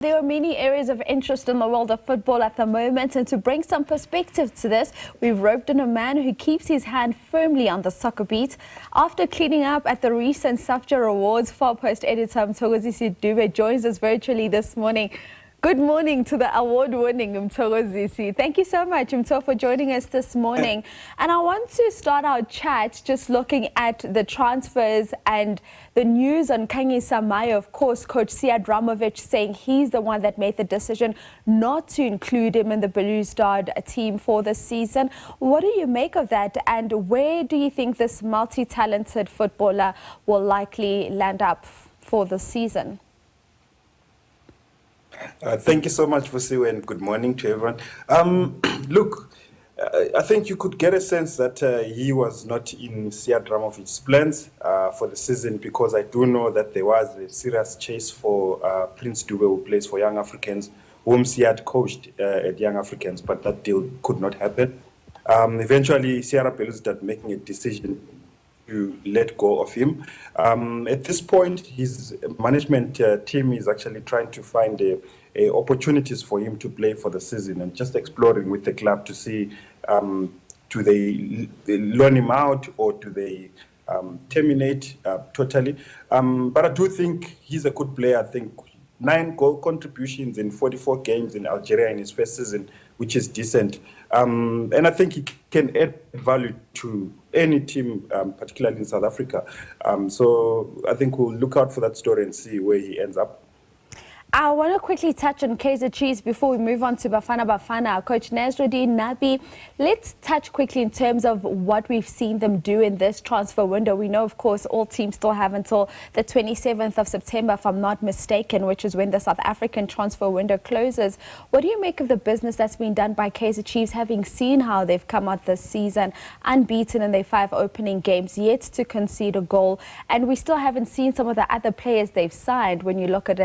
There are many areas of interest in the world of football at the moment, and to bring some perspective to this, we've roped in a man who keeps his hand firmly on the soccer beat. After cleaning up at the recent SAFJA awards, Post Editor Mthokozisi Dube joins us virtually this morning. Good morning to the award-winning Mthokozisi. Thank you so much, Mtho, for joining us this morning. And I want to start our chat just looking at the transfers and the news on Kagiso Mabilo. Of course, Coach Siad saying he's the one that made the decision not to include him in the Blue Star team for this season. What do you make of that, and where do you think this multi-talented footballer will likely land up for the season? Thank you so much, Vusiwe, and good morning to everyone. Look, I think you could get a sense that he was not in Siad plans for the season, because I do know that there was a serious chase for Prince Dube, who plays for Young Africans, whom Siad coached at Young Africans, but that deal could not happen. Eventually, Siad started making a decision to let go of him. At this point, his management team is actually trying to find opportunities for him to play for the season, and just exploring with the club to see do they loan him out, or do they terminate totally. But I do think he's a good player. I think 9 goal contributions in 44 games in Algeria in his first season, which is decent. And I think he can add value to any team, particularly in South Africa. So I think we'll look out for that story and see where he ends up. I want to quickly touch on Kaizer Chiefs before we move on to Bafana Bafana. Coach Nasruddin Nabi, let's touch quickly in terms of what we've seen them do in this transfer window. We know, of course, all teams still have until the 27th of September, if I'm not mistaken, which is when the South African transfer window closes. What do you make of the business that's been done by Kaizer Chiefs, having seen how they've come out this season, unbeaten in their 5 opening games, yet to concede a goal? And we still haven't seen some of the other players they've signed. When you look at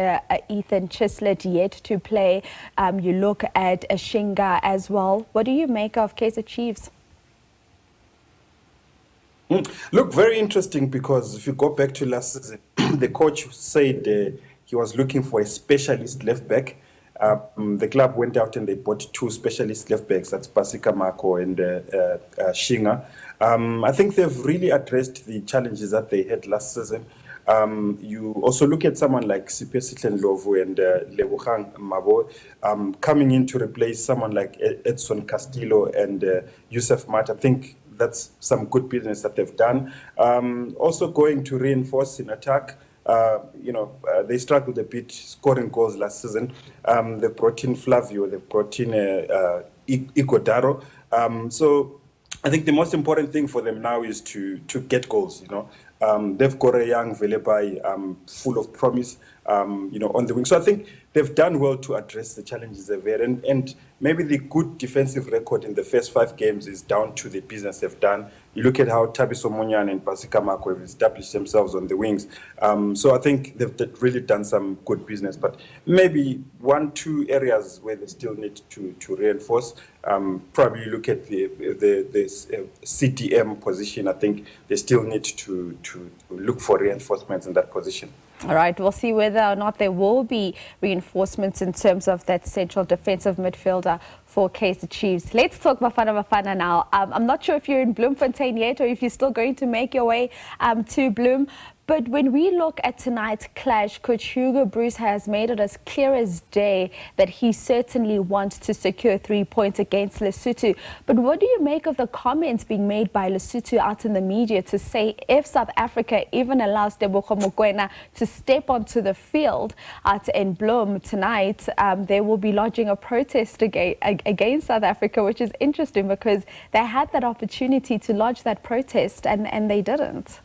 Ethan Chislett yet to play, you look at Shinga as well. What do you make of Kaizer Chiefs? Look, very interesting, because if you go back to last season, the coach said he was looking for a specialist left back. The club went out and they bought 2 specialist left backs, that's Pasika Mako and Shinga. I think they've really addressed the challenges that they had last season. You also look at someone like Sipe Sitlenlovu and Lebogang Mabo coming in to replace someone like Edson Castillo and Yusuf Mat. I think that's some good business that they've done. Also going to reinforce in attack. They struggled a bit scoring goals last season. They brought in Flavio, they brought in Igodaro. So I think the most important thing for them now is to get goals, They've got a young Velebai full of promise, on the wing. So I think they've done well to address the challenges they've had. And maybe the good defensive record in the first 5 games is down to the business they've done. You look at how Thabiso Munyan and Pasika Mako have established themselves on the wings. So I think they've really done some good business. But maybe 1-2 areas where they still need to reinforce. Probably look at the CDM position. I think they still need to look for reinforcements in that position. All right, we'll see whether or not there will be reinforcements in terms of that central defensive midfielder for Kaizer Chiefs. Let's talk Bafana Bafana now. I'm not sure if you're in Bloemfontein yet, or if you're still going to make your way to Bloem. But when we look at tonight's clash, Coach Hugo Bruce has made it as clear as day that he certainly wants to secure 3 points against Lesotho. But what do you make of the comments being made by Lesotho out in the media to say if South Africa even allows Tebogo Mokoena to step onto the field in Bloem tonight, they will be lodging a protest against South Africa, which is interesting because they had that opportunity to lodge that protest and they didn't.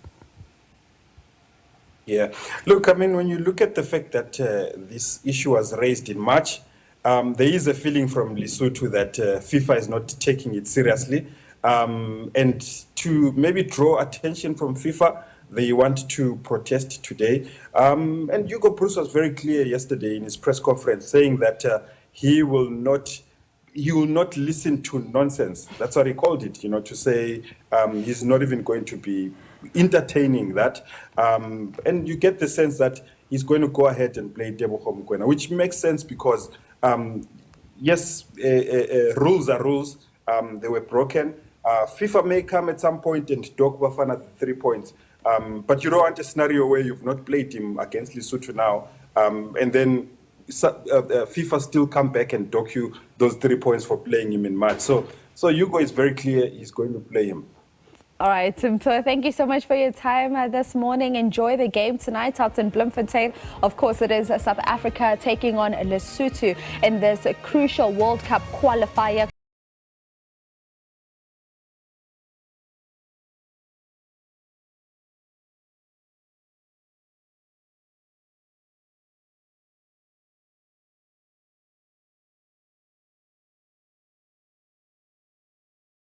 Yeah, look, I mean, when you look at the fact that this issue was raised in March, there is a feeling from Lesotho that FIFA is not taking it seriously. And to maybe draw attention from FIFA, they want to protest today. And Hugo Bruce was very clear yesterday in his press conference saying that he will not listen to nonsense. That's what he called it, to say he's not even going to be entertaining that. And you get the sense that he's going to go ahead and play Tebogo Mokoena, which makes sense because, yes, rules are rules. They were broken. FIFA may come at some point and dock Bafana the 3 points. But you don't want a scenario where you've not played him against Lesotho now, and then FIFA still come back and dock you those 3 points for playing him in March. So Hugo is very clear he's going to play him. All right, Mtho, thank you so much for your time this morning. Enjoy the game tonight out in Bloemfontein. Of course, it is South Africa taking on Lesotho in this crucial World Cup qualifier